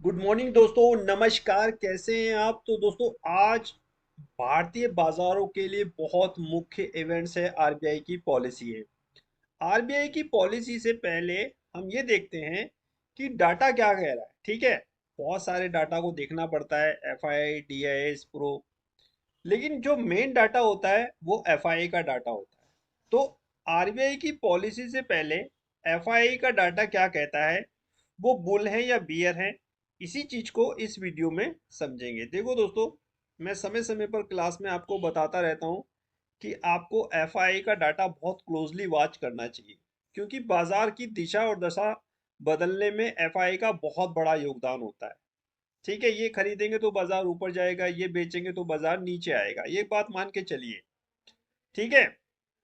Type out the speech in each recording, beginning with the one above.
Good morning दोस्तों, नमस्कार। कैसे हैं आप? तो दोस्तों, आज भारतीय बाजारों के लिए बहुत मुख्य इवेंट्स है आरबीआई की पॉलिसी है। आरबीआई की पॉलिसी से पहले हम ये देखते हैं कि डाटा क्या कह रहा है। ठीक है, बहुत सारे डाटा को देखना पड़ता है, एफआई, डीआईएस, प्रो। लेकिन जो मेन डाटा होता है वो एफआई का डाटा होता है। तो आरबीआई की पॉलिसी से पहले एफआई का डाटा क्या कहता है, वो बुल है या बियर है, इसी चीज को इस वीडियो में समझेंगे। देखो दोस्तों, मैं समय समय पर क्लास में आपको बताता रहता हूँ कि आपको एफआई का डाटा बहुत क्लोजली वॉच करना चाहिए, क्योंकि बाजार की दिशा और दशा बदलने में एफआई का बहुत बड़ा योगदान होता है। ठीक है, ये खरीदेंगे तो बाजार ऊपर जाएगा, ये बेचेंगे तो बाजार नीचे आएगा, ये बात मान के चलिए। ठीक है,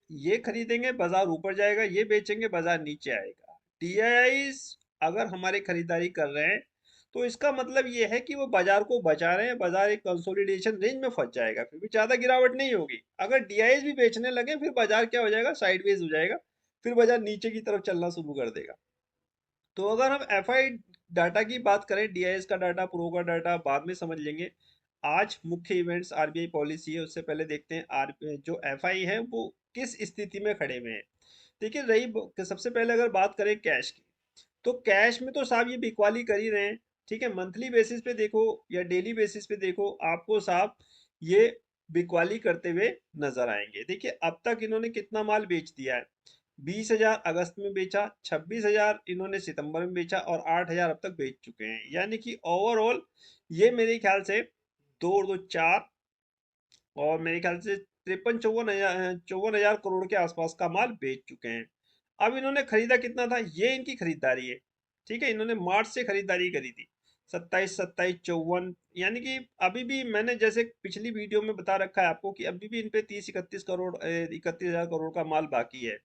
ये खरीदेंगे बाजार ऊपर जाएगा, ये बेचेंगे बाजार नीचे आएगा। डीआईआईज अगर हमारे खरीदारी कर रहे हैं तो इसका मतलब ये है कि वो बाजार को बचा रहे हैं, बाजार एक कंसोलिडेशन रेंज में फंस जाएगा, फिर भी ज्यादा गिरावट नहीं होगी। अगर डीआईआईज भी बेचने लगे फिर बाजार क्या हो जाएगा, साइडवेज हो जाएगा, फिर बाजार नीचे की तरफ चलना शुरू कर देगा। तो अगर हम एफआई डाटा की बात करें, डीआईएस का डाटा, प्रो का डाटा बाद में समझ लेंगे। आज मुख्य इवेंट्स आरबीआई पॉलिसी है, उससे पहले देखते हैं आर जो एफआई है वो किस स्थिति में खड़े हुए हैं। देखिए, सबसे पहले अगर बात करें कैश की, तो कैश में तो साहब ये बिकवाली कर ही रहे हैं। ठीक है, मंथली बेसिस पे देखो या डेली बेसिस पे देखो, आपको साहब ये बिकवाली करते हुए नजर आएंगे। देखिए, अब तक इन्होंने कितना माल बेच दिया है। 20,000 अगस्त में बेचा, 26,000 इन्होंने सितंबर में बेचा और 8,000 अब तक बेच चुके हैं। यानी कि ओवरऑल ये मेरे ख्याल से दो और दो चार, और मेरे ख्याल से 53-54 हजार करोड़ के आसपास का माल बेच चुके हैं। अब इन्होंने खरीदा कितना था, ये इनकी खरीदारी है। ठीक है, इन्होंने मार्च से खरीदारी करी थी, 27, 27, 54। यानी कि अभी भी मैंने जैसे पिछली वीडियो में बता रखा है आपको कि अभी भी इन पे 30-31 करोड़, 31,000 करोड़ का माल बाकी है।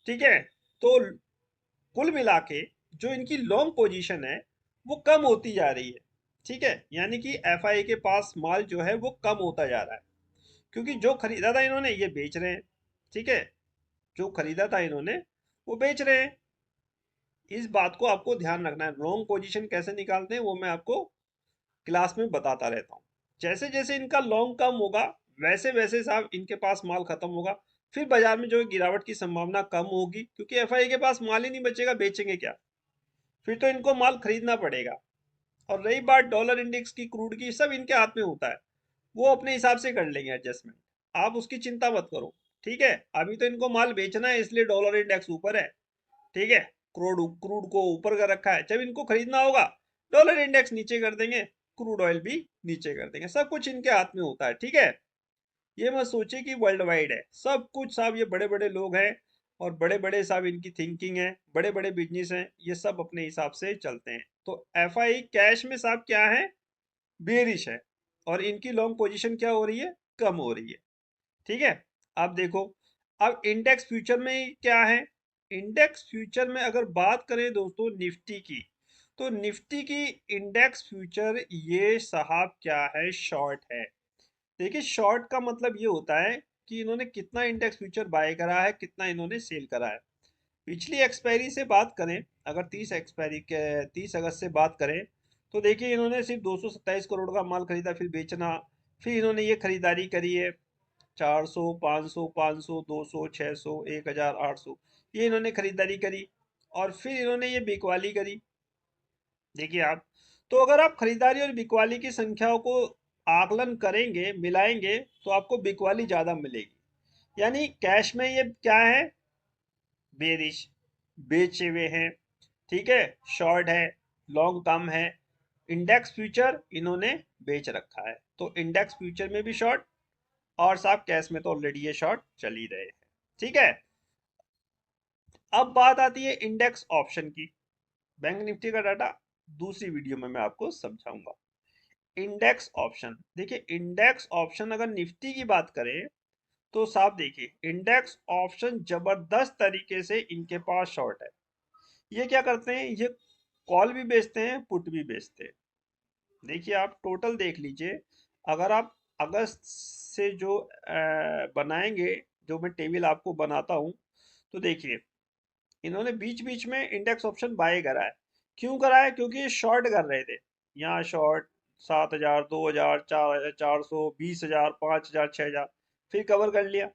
ठीक है, तो कुल मिला के जो इनकी लॉन्ग पोजीशन है वो कम होती जा रही है। ठीक है, यानी कि एफआई के पास माल जो है वो कम होता जा रहा है, क्योंकि जो खरीदा था इन्होंने ये बेच रहे हैं। ठीक है, जो खरीदा था इन्होंने वो बेच रहे हैं। इस बात को आपको ध्यान रखना है। लॉन्ग पोजीशन कैसे निकालते हैं वो मैं आपको क्लास में बताता रहता हूँ। जैसे जैसे इनका लॉन्ग कम होगा वैसे वैसे साहब इनके पास माल खत्म होगा, फिर बाजार में जो है गिरावट की संभावना कम होगी, क्योंकि एफआई के पास माल ही नहीं बचेगा, बेचेंगे क्या? फिर तो इनको माल खरीदना पड़ेगा। और रही बात डॉलर इंडेक्स की, क्रूड की, सब इनके हाथ में होता है, वो अपने हिसाब से कर लेंगे एडजस्टमेंट। आप उसकी चिंता मत करो। ठीक है, अभी तो इनको माल बेचना है इसलिए डॉलर इंडेक्स ऊपर है। ठीक है, क्रूड क्रूड को ऊपर कर रखा है, जब इनको खरीदना होगा डॉलर इंडेक्स नीचे कर देंगे, क्रूड ऑयल भी नीचे कर देंगे। सब कुछ इनके हाथ में होता है। ठीक है, ये मत सोचिए कि वर्ल्ड वाइड है सब कुछ साहब। ये बड़े बड़े लोग हैं और बड़े बड़े साहब इनकी थिंकिंग है, बड़े बड़े बिजनेस हैं, ये सब अपने हिसाब से चलते हैं। तो एफआई कैश में साहब क्या है, बेरिश है, और इनकी लॉन्ग पोजीशन क्या हो रही है, कम हो रही है। ठीक है, अब देखो, अब इंडेक्स फ्यूचर में क्या है। इंडेक्स फ्यूचर में अगर बात करें दोस्तों निफ्टी की, तो निफ्टी की इंडेक्स फ्यूचर ये साहब क्या है, शॉर्ट है। देखिए, शॉर्ट का मतलब ये होता है कि इन्होंने कितना इंडेक्स फ्यूचर बाय करा है, कितना इन्होंने सेल करा है। पिछली एक्सपायरी से बात करें, अगर 30 अगस्त से बात करें, तो देखिए इन्होंने सिर्फ 227 करोड़ का माल खरीदा, फिर बेचना, फिर इन्होंने ये खरीदारी करी है 400, 500, 500, 200, 600, 1,000, 800, ये इन्होंने खरीदारी करी, और फिर इन्होंने ये बिकवाली करी। देखिए आप, तो अगर आप खरीदारी और बिकवाली की संख्याओं को आकलन करेंगे, मिलाएंगे, तो आपको बिकवाली ज्यादा मिलेगी। यानी कैश में ये क्या है, बेरिश, बेचे हुए हैं। ठीक है, शॉर्ट है, लॉन्ग कम है। इंडेक्स फ्यूचर इन्होंने बेच रखा है, तो इंडेक्स फ्यूचर में भी शॉर्ट, और साहब कैश में तो ऑलरेडी ये शॉर्ट चल ही रहे हैं। ठीक है, अब बात आती है इंडेक्स ऑप्शन की। बैंक निफ्टी का डाटा दूसरी वीडियो में मैं आपको समझाऊंगा। इंडेक्स ऑप्शन, देखिए इंडेक्स ऑप्शन अगर निफ्टी की बात करें, तो साहब देखिए इंडेक्स ऑप्शन जबरदस्त तरीके से इनके पास शॉर्ट है। ये क्या करते हैं, ये कॉल भी बेचते हैं, पुट भी बेचते हैं। देखिए आप टोटल देख लीजिए, अगर आप अगस्त से जो बनाएंगे, जो मैं टेबल आपको बनाता हूं, तो देखिए इन्होंने बीच बीच में इंडेक्स ऑप्शन बाय करा है। क्यों कराया? क्योंकि ये शॉर्ट कर रहे थे। यहाँ शॉर्ट 7,000, 2,000, 4,000, 400, 20,000, 5,000, 6,000, फिर कवर कर लिया,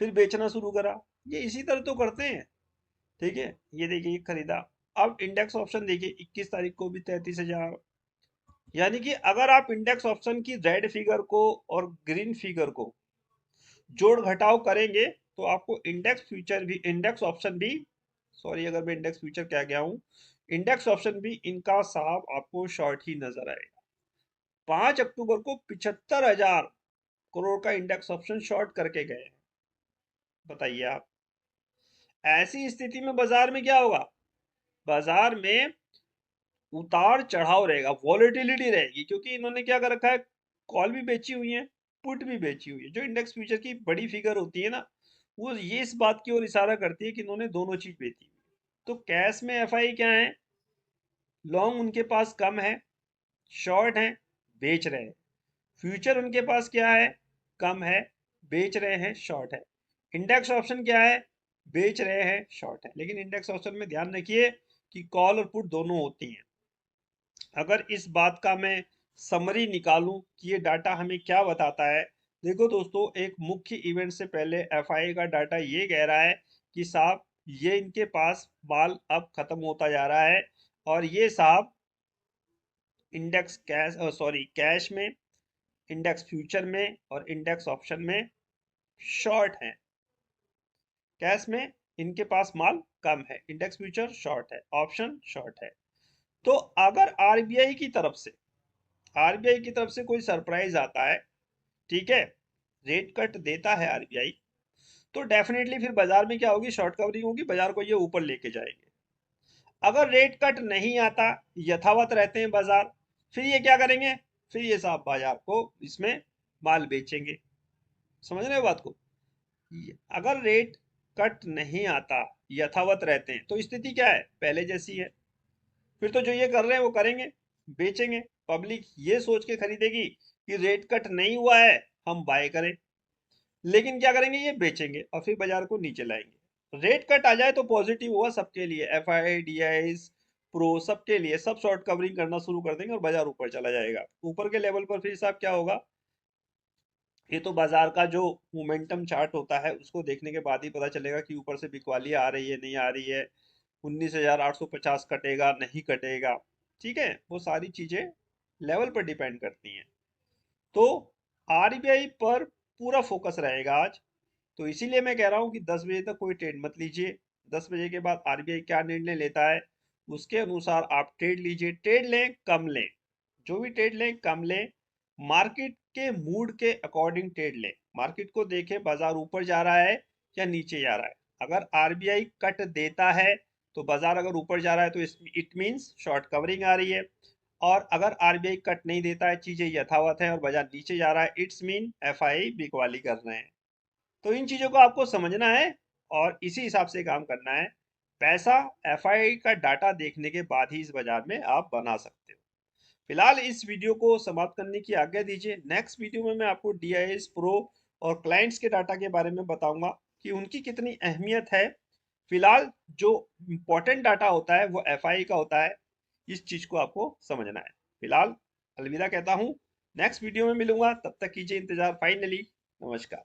फिर बेचना शुरू करा। ये इसी तरह तो करते हैं। ठीक है, ये देखिए खरीदा। अब इंडेक्स ऑप्शन देखिए 21 तारीख को भी 33,000। यानी कि अगर आप इंडेक्स ऑप्शन की रेड फिगर को और ग्रीन फिगर को जोड़ घटाव करेंगे तो आपको इंडेक्स ऑप्शन भी, सॉरी अगर मैं इंडेक्स फ्यूचर क्या गया हूं, इंडेक्स ऑप्शन भी इनका साहब आपको शॉर्ट ही नजर आएगा। 5 अक्टूबर को 75,000 करोड़ का इंडेक्स ऑप्शन शॉर्ट करके गए हैं। बताइए आप, ऐसी स्थिति में बाजार में क्या होगा? बाजार में उतार चढ़ाव रहेगा, वॉलेटिलिटी रहेगी, क्योंकि इन्होंने क्या कर रखा है, कॉल भी बेची हुई है, पुट भी बेची हुई है। जो इंडेक्स फ्यूचर की बड़ी फिगर होती है ना, वो ये इस बात की ओर इशारा करती है कि इन्होंने दोनों चीज बेची हुई है। तो कैश में एफआई क्या है? लॉन्ग उनके पास कम है, शॉर्ट है, बेच रहे हैं। फ्यूचर उनके पास क्या है? कम है, बेच रहे हैं, शॉर्ट है। इंडेक्स ऑप्शन क्या है? बेच रहे हैं, शॉर्ट है। लेकिन इंडेक्स ऑप्शन में ध्यान रखिए कि कॉल और पुट दोनों होती हैं। अगर इस बात का मैं समरी निकालूं कि ये डाटा हमें क्या बताता है, देखो दोस्तों, एक मुख्य इवेंट से पहले एफआई का डाटा ये कह रहा है कि साहब ये इनके पास माल अब खत्म होता जा रहा है, और ये साहब इंडेक्स कैश, सॉरी कैश में, इंडेक्स फ्यूचर में और इंडेक्स ऑप्शन में शॉर्ट है। कैश में इनके पास माल कम है, इंडेक्स फ्यूचर शॉर्ट है, ऑप्शन शॉर्ट है। तो अगर आरबीआई की तरफ से कोई सरप्राइज आता है, ठीक है, रेट कट देता है आरबीआई, तो डेफिनेटली फिर बाजार में क्या होगी? शॉर्ट कवरिंग होगी, बाजार को ये ऊपर लेके जाएंगे। अगर रेट कट नहीं आता, यथावत रहते हैं बाजार, फिर ये क्या करेंगे? फिर ये साहब बाजार को इसमें माल बेचेंगे। समझ रहे हो बात को? अगर रेट कट नहीं आता, यथावत रहते हैं, तो स्थिति क्या है? पहले जैसी है। फिर तो जो ये कर रहे हैं वो करेंगे, बेचेंगे। पब्लिक ये सोच के खरीदेगी कि रेट कट नहीं हुआ है, हम बाय करें। लेकिन क्या करेंगे? ये बेचेंगे और फिर बाजार को नीचे लाएंगे। रेट कट आ जाए तो पॉजिटिव हुआ सबके लिए, F I D I pro सबके लिए, सब शॉर्ट कवरिंग करना शुरू कर देंगे और बाजार ऊपर चला जाएगा। ऊपर के लेवल पर फिर साहब क्या होगा? ये तो बाजार का जो मोमेंटम चार्ट होता है उसको देखने के बाद ही पता चलेगा कि ऊपर से बिकवाली आ रही है, नहीं आ रही है। 19,850 कटेगा, नहीं कटेगा। ठीक है, वो सारी चीजें लेवल पर डिपेंड करती हैं। तो आरबीआई पर पूरा फोकस रहेगा आज। तो इसीलिए मैं कह रहा हूँ कि 10 बजे तक कोई ट्रेड मत लीजिए। 10 बजे के बाद आरबीआई क्या निर्णय लेता है उसके अनुसार आप ट्रेड लीजिए। ट्रेड लें, कम लें, जो भी ट्रेड लें कम लें, मार्केट के मूड के अकॉर्डिंग ट्रेड लें। मार्केट को देखें बाजार ऊपर जा रहा है या नीचे जा रहा है। अगर आरबीआई कट देता है तो बाजार अगर ऊपर जा रहा है तो इट मीन्स शॉर्ट कवरिंग आ रही है। और अगर आरबीआई कट नहीं देता है, चीजें यथावत है और बाजार नीचे जा रहा है, इट्स मीन एफआई बिकवाली कर रहे हैं। तो इन चीजों को आपको समझना है और इसी हिसाब से काम करना है। पैसा एफआई का डाटा देखने के बाद ही इस बाजार में आप बना सकते हो। फिलहाल इस वीडियो को समाप्त करने की आज्ञा दीजिए। नेक्स्ट वीडियो में मैं आपको डीआईएस प्रो और क्लाइंट्स के डाटा के बारे में बताऊंगा कि उनकी कितनी अहमियत है। फिलहाल जो इम्पोर्टेंट डाटा होता है वो एफआई का होता है। इस चीज को आपको समझना है। फिलहाल अलविदा कहता हूँ, नेक्स्ट वीडियो में मिलूंगा, तब तक कीजिए इंतजार। फाइनली नमस्कार।